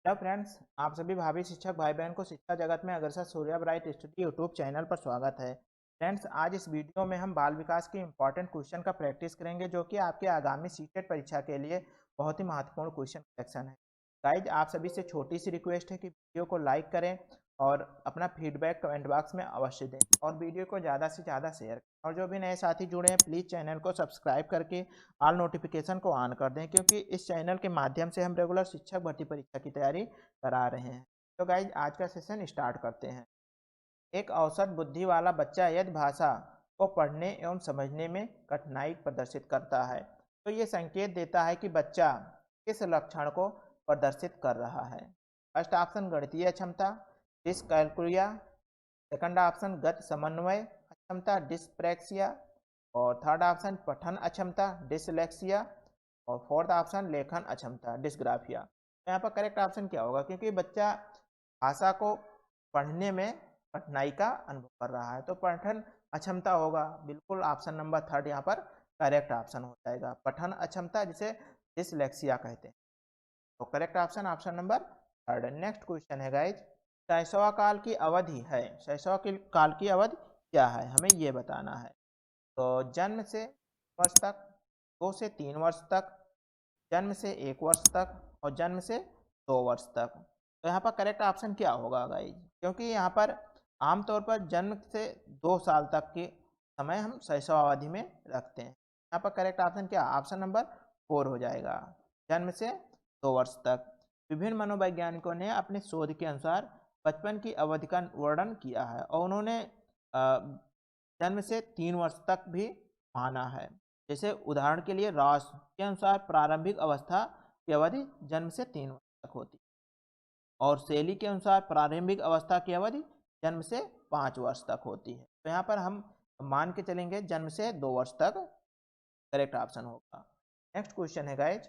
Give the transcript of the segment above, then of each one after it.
Hello friends, आप सभी भावी शिक्षक भाई बहन को शिक्षा जगत में अग्रसर Surya bright study YouTube channel पर स्वागत है। फ्रेंड्स, आज इस वीडियो में हम बाल विकास के इंपॉर्टेंट क्वेश्चन का प्रैक्टिस करेंगे जो कि आपके आगामी सीटेट परीक्षा के लिए बहुत ही महत्वपूर्ण क्वेश्चन कलेक्शन है। गाइज, आप सभी से छोटी सी रिक्वेस्ट है कि वीडियो को लाइक करें और अपना फीडबैक कमेंट बॉक्स में अवश्य दें और वीडियो को ज़्यादा से ज़्यादा शेयर करें। और जो भी नए साथी जुड़े हैं प्लीज़ चैनल को सब्सक्राइब करके ऑल नोटिफिकेशन को ऑन कर दें, क्योंकि इस चैनल के माध्यम से हम रेगुलर शिक्षक भर्ती परीक्षा की तैयारी करा रहे हैं। तो गाइज, आज का सेशन स्टार्ट करते हैं। एक औसत बुद्धि वाला बच्चा यदि भाषा को पढ़ने एवं समझने में कठिनाई प्रदर्शित करता है तो ये संकेत देता है कि बच्चा किस लक्षण को प्रदर्शित कर रहा है। फर्स्ट ऑप्शन गणितीय क्षमता, डिसकैलकुलिया। सेकंड ऑप्शन गति समन्वय अक्षमता, डिस्प्रैक्सिया। और थर्ड ऑप्शन पठन अक्षमता, डिसलेक्सिया। और फोर्थ ऑप्शन लेखन अक्षमता, डिस्ग्राफिया। तो यहाँ पर करेक्ट ऑप्शन क्या होगा, क्योंकि बच्चा भाषा को पढ़ने में कठिनाई का अनुभव कर रहा है तो पठन अक्षमता होगा। बिल्कुल ऑप्शन नंबर थर्ड यहाँ पर करेक्ट ऑप्शन हो जाएगा, पठन अक्षमता, जिसे डिसलेक्सिया कहते हैं। तो correct option option number third. Next question है गाइज, शैशव काल की अवधि है, शैशव काल की अवधि क्या है, हमें ये बताना है। तो जन्म से वर्ष तक, 2 से 3 वर्ष तक, जन्म से 1 वर्ष तक और जन्म से 2 वर्ष तक। तो यहाँ पर करेक्ट ऑप्शन क्या होगा गाइज, क्योंकि यहाँ पर आमतौर पर जन्म से 2 साल तक के समय हम शैशव अवधि में रखते हैं। यहाँ पर करेक्ट ऑप्शन क्या, ऑप्शन नंबर 4 हो जाएगा, जन्म से 2 वर्ष तक। विभिन्न मनोवैज्ञानिकों ने अपने शोध के अनुसार बचपन की अवधि का वर्णन किया है और उन्होंने जन्म से 3 वर्ष तक भी माना है। जैसे उदाहरण के लिए रॉस के अनुसार प्रारंभिक अवस्था की अवधि जन्म से 3 वर्ष तक होती है और शैली के अनुसार प्रारंभिक अवस्था की अवधि जन्म से 5 वर्ष तक होती है। तो यहाँ पर हम मान के चलेंगे जन्म से 2 वर्ष तक करेक्ट ऑप्शन होगा। नेक्स्ट क्वेश्चन है गाइज,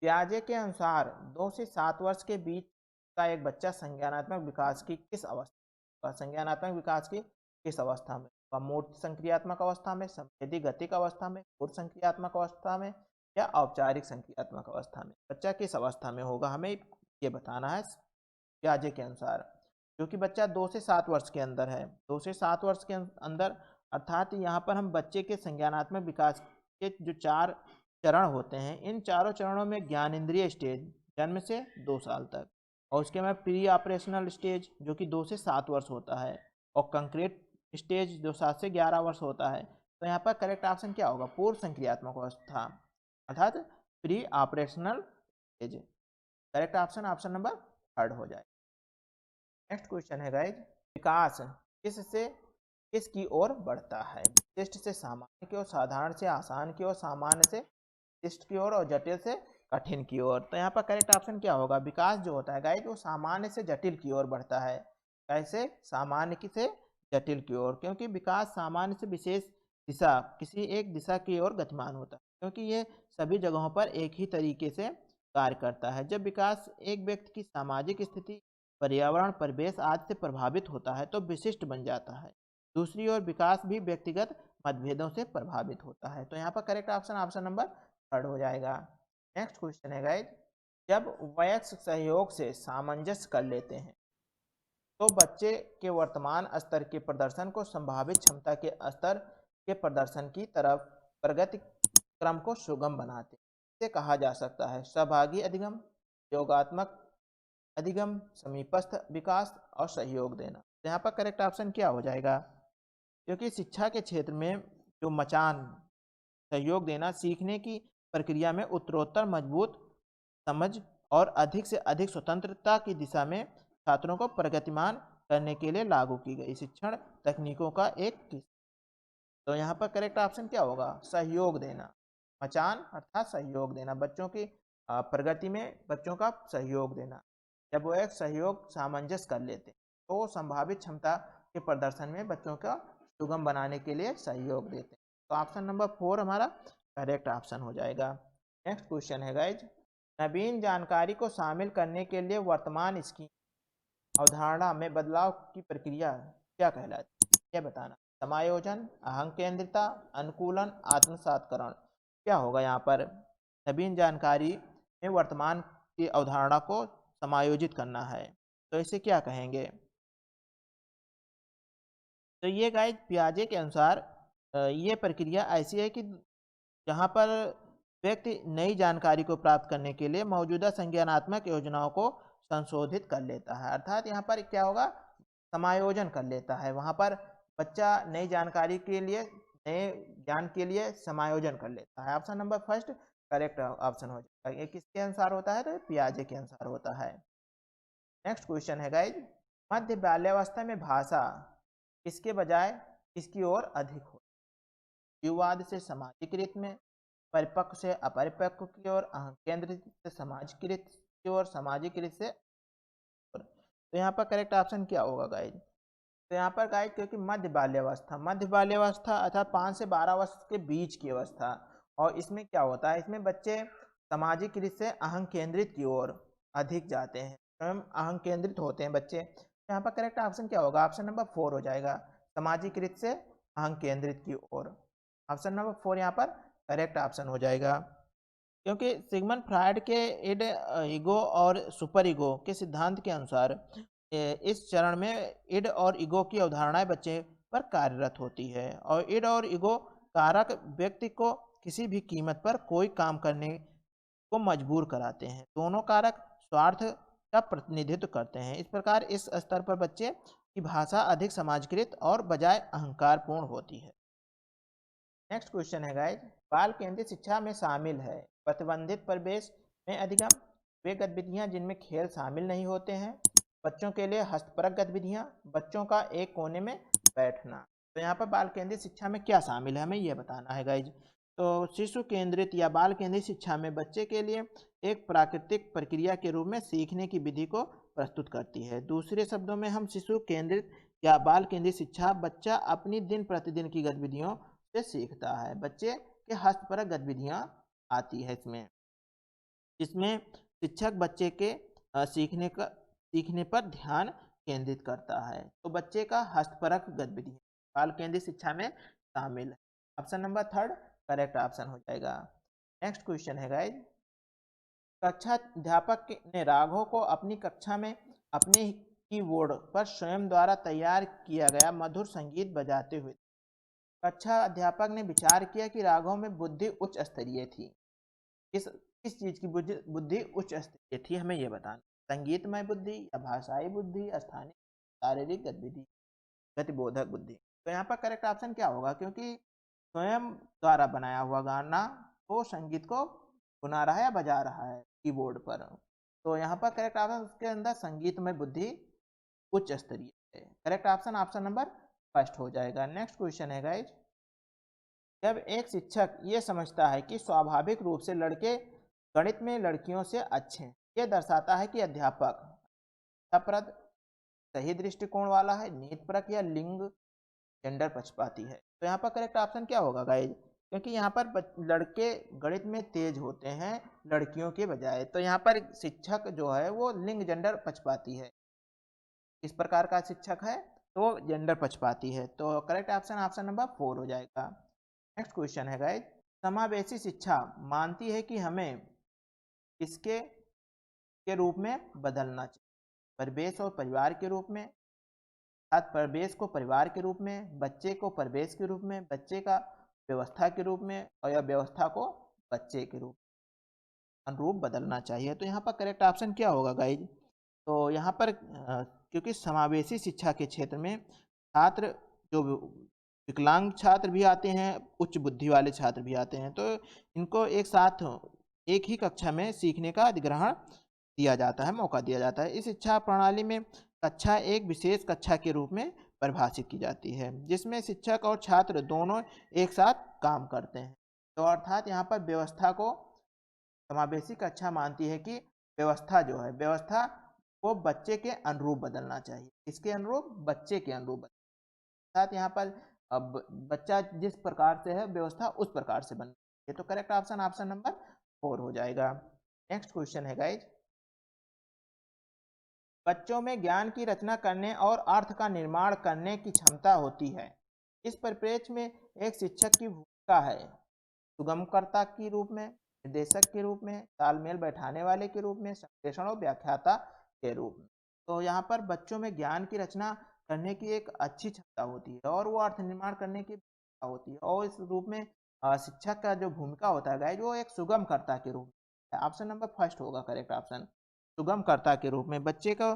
पियाजे के अनुसार 2 से 7 वर्ष के बीच का एक बच्चा संज्ञानात्मक विकास की किस अवस्था, संज्ञानात्मक विकास की किस अवस्था में, मूर्त संक्रियात्मक अवस्था में, संवेदी गतिक अवस्था में, पूर्व संक्रियात्मक अवस्था में या औपचारिक संक्रियात्मक अवस्था में, बच्चा किस अवस्था में होगा, हमें ये बताना है पियाजे के अनुसार। जो कि बच्चा 2 से 7 वर्ष के अंदर है, 2 से 7 वर्ष के अंदर, अर्थात यहाँ पर हम बच्चे के संज्ञानात्मक विकास के जो 4 चरण होते हैं, इन चारों चरणों में ज्ञानेंद्रिय स्टेज जन्म से 2 साल तक, और उसके बाद प्री ऑपरेशनल स्टेज जो कि 2 से 7 वर्ष होता है, और कंक्रीट स्टेज जो 7 से 11 वर्ष होता है। तो यहाँ पर करेक्ट ऑप्शन क्या होगा, पूर्व संक्रियात्मक अवस्था अर्थात pre operational stage. Correct option option number third हो जाए। नेक्स्ट क्वेश्चन है गाइज, विकास किस से किस की ओर बढ़ता है, विशिष्ट से सामान्य की ओर, साधारण से आसान की ओर, सामान्य से विशिष्ट की ओर और जटिल से कठिन की ओर। तो यहाँ पर करेक्ट ऑप्शन क्या होगा, विकास जो होता है गाइज वो सामान्य से जटिल की ओर बढ़ता है। कैसे, सामान्य की से जटिल की ओर, क्योंकि विकास सामान्य से विशेष दिशा, किसी एक दिशा की ओर गतिमान होता है, क्योंकि ये सभी जगहों पर एक ही तरीके से कार्य करता है। जब विकास एक व्यक्ति की सामाजिक स्थिति, पर्यावरण, परिवेश आदि से प्रभावित होता है तो विशिष्ट बन जाता है। दूसरी ओर विकास भी व्यक्तिगत मतभेदों से प्रभावित होता है। तो यहाँ पर correct option option number third हो जाएगा। नेक्स्ट क्वेश्चन है गाइज, जब वयस्क सहयोग से सामंजस्य कर लेते हैं तो बच्चे के वर्तमान स्तर के प्रदर्शन को संभावित क्षमता के स्तर के प्रदर्शन की तरफ प्रगति क्रम को सुगम बनाते हैं। इसे कहा जा सकता है सहभागी अधिगम, योगात्मक अधिगम, समीपस्थ विकास और सहयोग देना। तो यहाँ पर करेक्ट ऑप्शन क्या हो जाएगा, क्योंकि शिक्षा के क्षेत्र में जो मचान, सहयोग देना, सीखने की प्रक्रिया में उत्तरोत्तर मजबूत समझ और अधिक से अधिक स्वतंत्रता की दिशा में छात्रों को प्रगतिमान करने के लिए लागू की गई शिक्षण तकनीकों का एक। तो यहाँ पर करेक्ट ऑप्शन क्या होगा, सहयोग देना, मचान अर्थात सहयोग देना, बच्चों की प्रगति में बच्चों का सहयोग देना। जब वो एक सहयोग सामंजस्य कर लेते तो संभावित क्षमता के प्रदर्शन में बच्चों का सुगम बनाने के लिए सहयोग देते। तो ऑप्शन नंबर 4 हमारा करेक्ट ऑप्शन हो जाएगा। नेक्स्ट क्वेश्चन है गाइज, नवीन जानकारी को शामिल करने के लिए वर्तमान स्कीम अवधारणा में बदलाव की प्रक्रिया क्या कहलाती है, यह बताना। समायोजन, अहं केंद्रिता, अनुकूलन, आत्मसातकरण। क्या होगा यहाँ पर, नवीन जानकारी में वर्तमान की अवधारणा को समायोजित करना है। तो इसे क्या कहेंगे? तो ये गाइज पियाजे के अनुसार ये प्रक्रिया ऐसी है कि जहाँ पर व्यक्ति नई जानकारी को प्राप्त करने के लिए मौजूदा संज्ञानात्मक योजनाओं को संशोधित कर लेता है। अर्थात यहाँ पर क्या होगा, समायोजन कर लेता है। वहाँ पर बच्चा नई जानकारी के लिए, नए ज्ञान के लिए समायोजन कर लेता है। Option number first correct option हो जाएगा। ये किसके अनुसार होता है? तो पियाजे के अनुसार होता है। नेक्स्ट क्वेश्चन है गाइज, मध्य बाल्यावस्था में भाषा इसके बजाय किसकी ओर अधिक हो? युवाद से सामाजिकृत में, परिपक्व से अपरिपक्व की ओर, केंद्रित से समाजकृत की ओर, सामाजिकृत से। तो यहाँ पर करेक्ट ऑप्शन क्या होगा गाइज? तो यहाँ पर गाइज क्योंकि मध्य बाल्यावस्था अर्थात 5 से 12 वर्ष के बीच की अवस्था, और इसमें क्या होता है, इसमें बच्चे सामाजिकृत से अहं केंद्रित की ओर अधिक जाते हैं, स्वयं अहं केंद्रित होते हैं बच्चे। यहाँ पर करेक्ट ऑप्शन क्या होगा? ऑप्शन नंबर 4 हो जाएगा, सामाजिकृत से अहं केंद्रित की ओर। ऑप्शन नंबर 4 यहाँ पर करेक्ट ऑप्शन हो जाएगा। क्योंकि सिगमंड फ्रायड के इड, ईगो और सुपर ईगो के सिद्धांत के अनुसार इस चरण में इड और ईगो की अवधारणाएं बच्चे पर कार्यरत होती है, और इड और ईगो कारक व्यक्ति को किसी भी कीमत पर कोई काम करने को मजबूर कराते हैं। दोनों कारक स्वार्थ का प्रतिनिधित्व करते हैं। इस प्रकार इस स्तर पर बच्चे की भाषा अधिक समाजकृत और बजाय अहंकारपूर्ण होती है। नेक्स्ट क्वेश्चन है गाइज, बाल केंद्रित शिक्षा में शामिल है प्रतिबंधित परिवेश में अधिगम वे गतिविधियां जिनमें खेल शामिल नहीं होते हैं, बच्चों के लिए हस्तपरक गतिविधियां, बच्चों का एक कोने में बैठना। तो यहाँ पर बाल केंद्रित शिक्षा में क्या शामिल है हमें ये बताना है गाइज। तो शिशु केंद्रित या बाल केंद्रित शिक्षा में बच्चे के लिए एक प्राकृतिक प्रक्रिया के रूप में सीखने की विधि को प्रस्तुत करती है। दूसरे शब्दों में हम शिशु केंद्रित या बाल केंद्रित शिक्षा, बच्चा अपनी दिन प्रतिदिन की गतिविधियों से सीखता है। बच्चे के हस्तपरक गतिविधियां आती है इसमें, जिसमें शिक्षक बच्चे के सीखने पर ध्यान केंद्रित करता है। तो बच्चे का हस्तपरक गतिविधि बाल केंद्रित शिक्षा में शामिल है। ऑप्शन नंबर 3 करेक्ट ऑप्शन हो जाएगा। नेक्स्ट क्वेश्चन है गाइज, कक्षा अध्यापक ने राघव को अपनी कक्षा में अपने कीबोर्ड पर स्वयं द्वारा तैयार किया गया मधुर संगीत बजाते हुए। कक्षा अध्यापक ने विचार किया कि राघव में बुद्धि उच्च स्तरीय थी। किस चीज की बुद्धि उच्च स्तरीय थी हमें यह बताना, संगीतमय बुद्धि या भाषाई बुद्धि, स्थानीय शारीरिक गतिविधि, गतिबोधक बुद्धि। तो यहाँ पर करेक्ट ऑप्शन क्या होगा? क्योंकि स्वयं द्वारा बनाया हुआ गाना वो संगीत को सुना रहा है या बजा रहा है कीबोर्ड पर, तो यहाँ पर करेक्ट ऑप्शन उसके अंदर संगीतमय बुद्धि उच्च स्तरीय है। Correct option option number first हो जाएगा। नेक्स्ट क्वेश्चन है गाइज, जब एक शिक्षक ये समझता है कि स्वाभाविक रूप से लड़के गणित में लड़कियों से अच्छे हैं, यह दर्शाता है कि अध्यापक सप्रद, सही दृष्टिकोण वाला है, नीतिपरक या लिंग जेंडर पक्षपाती है। तो यहाँ पर करेक्ट ऑप्शन क्या होगा गाइज? क्योंकि यहाँ पर लड़के गणित में तेज होते हैं लड़कियों के बजाय, तो यहाँ पर शिक्षक जो है वो लिंग जेंडर पक्षपाती है। किस प्रकार का शिक्षक है? तो जेंडर पक्षपाती है। तो करेक्ट ऑप्शन ऑप्शन नंबर 4 हो जाएगा। नेक्स्ट क्वेश्चन है गाइज, समावेशी शिक्षा मानती है कि हमें किसके के रूप में बदलना चाहिए, परिवेश और परिवार के रूप में, परिवेश को परिवार के रूप में, बच्चे को परिवेश के रूप में, बच्चे का व्यवस्था के रूप में, और या व्यवस्था को बच्चे के रूप अनुरूप बदलना चाहिए। तो यहाँ पर करेक्ट ऑप्शन क्या होगा गाइज? तो यहाँ पर क्योंकि समावेशी शिक्षा के क्षेत्र में छात्र जो विकलांग छात्र भी आते हैं, उच्च बुद्धि वाले छात्र भी आते हैं, तो इनको एक साथ एक ही कक्षा में सीखने का अधिग्रहण दिया जाता है, मौका दिया जाता है। इस शिक्षा प्रणाली में कक्षा एक विशेष कक्षा के रूप में परिभाषित की जाती है, जिसमें शिक्षक और छात्र दोनों एक साथ काम करते हैं। तो अर्थात यहाँ पर व्यवस्था को समावेशी कक्षा मानती है कि व्यवस्था जो है, व्यवस्था को बच्चे के अनुरूप बदलना चाहिए। किसके अनुरूप? बच्चे के अनुरूप। अर्थात यहाँ पर अब बच्चा जिस प्रकार से है व्यवस्था उस प्रकार से बनना चाहिए। तो करेक्ट ऑप्शन ऑप्शन नंबर 4 हो जाएगा। नेक्स्ट क्वेश्चन है गाइज, बच्चों में ज्ञान की रचना करने और अर्थ का निर्माण करने की क्षमता होती है। इस परिप्रेक्ष्य में एक शिक्षक की भूमिका है सुगमकर्ता के रूप में, निर्देशक के रूप में, तालमेल बैठाने वाले के रूप में, संप्रेषण और व्याख्याता के रूप में। तो यहाँ पर बच्चों में ज्ञान की रचना करने की एक अच्छी क्षमता होती है और वो अर्थ निर्माण करने की क्षमता होती है, और इस रूप में शिक्षक का जो भूमिका होता है गाइज, वो एक सुगमकर्ता के रूप में। ऑप्शन नंबर फर्स्ट होगा करेक्ट ऑप्शन, सुगमकर्ता के रूप में बच्चे को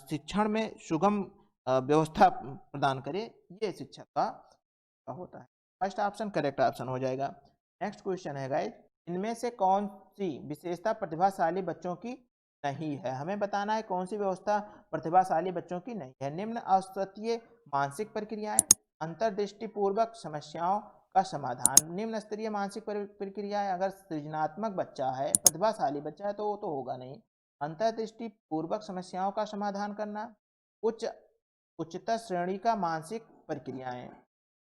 शिक्षण में सुगम व्यवस्था प्रदान करे, ये शिक्षक का होता है। फर्स्ट ऑप्शन करेक्ट ऑप्शन हो जाएगा। नेक्स्ट क्वेश्चन है गाइज, इनमें से कौन सी विशेषता प्रतिभाशाली बच्चों की नहीं है? हमें बताना है कौन सी व्यवस्था प्रतिभाशाली बच्चों की नहीं है। निम्न औसतीय मानसिक प्रक्रियाएं, अंतर्दृष्टि पूर्वक समस्याओं का समाधान। निम्न स्तरीय मानसिक प्रक्रियाएं, अगर सृजनात्मक बच्चा है, प्रतिभाशाली बच्चा है, तो वो तो होगा नहीं। अंतर्दृष्टि पूर्वक समस्याओं का समाधान करना, उच्चतर श्रेणी का मानसिक प्रक्रियाएं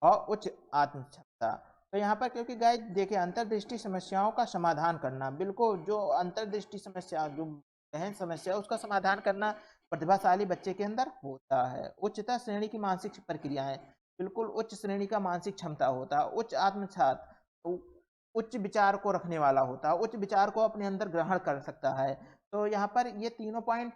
और उच्च आत्म क्षमता। तो यहाँ पर क्योंकि गाइस देखिए, अंतर्दृष्टि समस्याओं का समाधान करना, बिल्कुल जो अंतर्दृष्टि समस्या, जो गहन समस्या, उसका समाधान करना प्रतिभाशाली बच्चे के अंदर होता है। उच्चतर श्रेणी की मानसिक प्रक्रियाएं, बिल्कुल उच्च श्रेणी का मानसिक क्षमता होता है। उच्च आत्मसात, उच्च विचार को रखने वाला होता है, उच्च विचार को अपने अंदर ग्रहण कर सकता है। तो यहाँ पर ये तीनों पॉइंट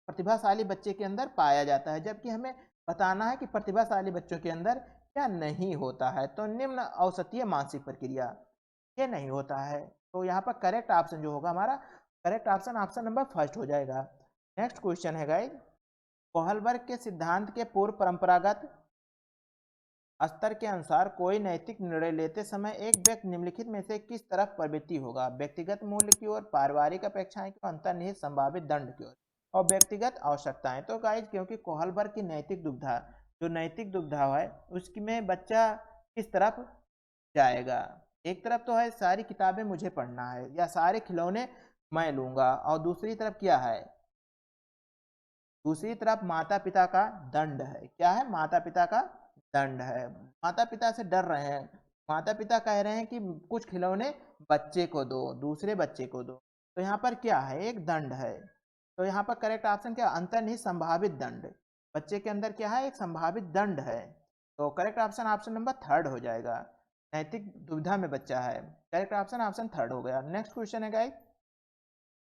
प्रतिभाशाली बच्चे के अंदर पाया जाता है, जबकि हमें बताना है कि प्रतिभाशाली बच्चों के अंदर क्या नहीं होता है। तो निम्न औसतीय मानसिक प्रक्रिया, ये नहीं होता है। तो यहाँ पर करेक्ट ऑप्शन जो होगा हमारा, correct option option number first हो जाएगा। नेक्स्ट क्वेश्चन है गाइस, कोहलबर्ग के सिद्धांत के पूर्व परंपरागत स्तर के अनुसार कोई नैतिक निर्णय लेते समय एक व्यक्ति निम्नलिखित में से किस तरफ प्रवृत्ति होगा? व्यक्तिगत मूल्य की ओर, पारिवारिक अपेक्षाएं की ओर, अंतर्निहित संभावित दंड की ओर, और व्यक्तिगत आवश्यकताएं। तो गाइज क्योंकि कोहलबर्ग की नैतिक दुविधा, जो नैतिक दुविधा है, उसमें बच्चा किस तरफ जाएगा? एक तरफ तो है सारी किताबें मुझे पढ़ना है या सारे खिलौने मैं लूंगा, और दूसरी तरफ क्या है? दूसरी तरफ माता पिता का दंड है। क्या है? माता पिता का दंड है। माता पिता से डर रहे हैं, माता पिता कह रहे हैं कि कुछ खिलौने बच्चे को दो, दूसरे बच्चे को दो। तो यहाँ पर क्या है? एक दंड है। तो यहाँ पर करेक्ट ऑप्शन क्या? अंतर्निहित संभावित दंड। बच्चे के अंदर क्या है? एक संभावित दंड है। तो correct option option number third हो जाएगा। नैतिक दुविधा में बच्चा है, करेक्ट ऑप्शन ऑप्शन थर्ड हो गया। नेक्स्ट क्वेश्चन है गाइस,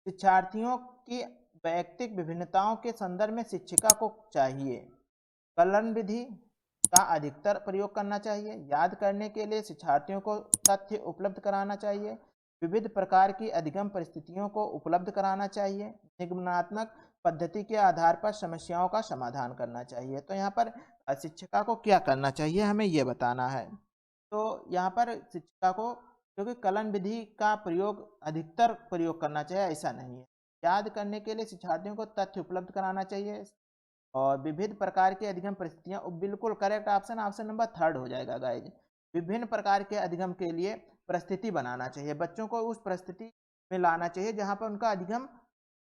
शिक्षार्थियों की वैयक्तिक विभिन्नताओं के संदर्भ में शिक्षिका को चाहिए कलन विधि का अधिकतर प्रयोग करना चाहिए, याद करने के लिए शिक्षार्थियों को तथ्य उपलब्ध कराना चाहिए, विविध प्रकार की अधिगम परिस्थितियों को उपलब्ध कराना चाहिए, निगमनात्मक पद्धति के आधार पर समस्याओं का समाधान करना चाहिए। तो यहाँ पर शिक्षिका को क्या करना चाहिए, हमें ये बताना है। तो यहाँ पर शिक्षिका को, क्योंकि कलन विधि का प्रयोग अधिकतर प्रयोग करना चाहिए, ऐसा नहीं है। याद करने के लिए शिक्षार्थियों को तथ्य उपलब्ध कराना चाहिए, और विविध प्रकार के अधिगम परिस्थितियां, बिल्कुल correct option option number third हो जाएगा गाइज। विभिन्न प्रकार के अधिगम के लिए परिस्थिति बनाना चाहिए, बच्चों को उस परिस्थिति में लाना चाहिए जहां पर उनका अधिगम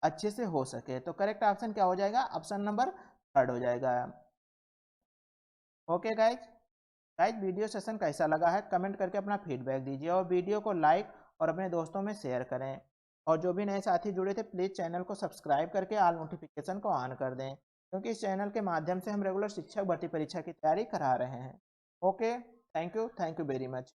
अच्छे से हो सके। तो करेक्ट ऑप्शन क्या हो जाएगा? ऑप्शन नंबर थर्ड हो जाएगा। Okay guys, guys video session कैसा लगा है कमेंट करके अपना फीडबैक दीजिए, और वीडियो को लाइक और अपने दोस्तों में शेयर करें। और जो भी नए साथी जुड़े थे, प्लीज़ चैनल को सब्सक्राइब करके ऑल नोटिफिकेशन को ऑन कर दें, क्योंकि इस चैनल के माध्यम से हम रेगुलर शिक्षक भर्ती परीक्षा की तैयारी करा रहे हैं। Okay, thank you very much.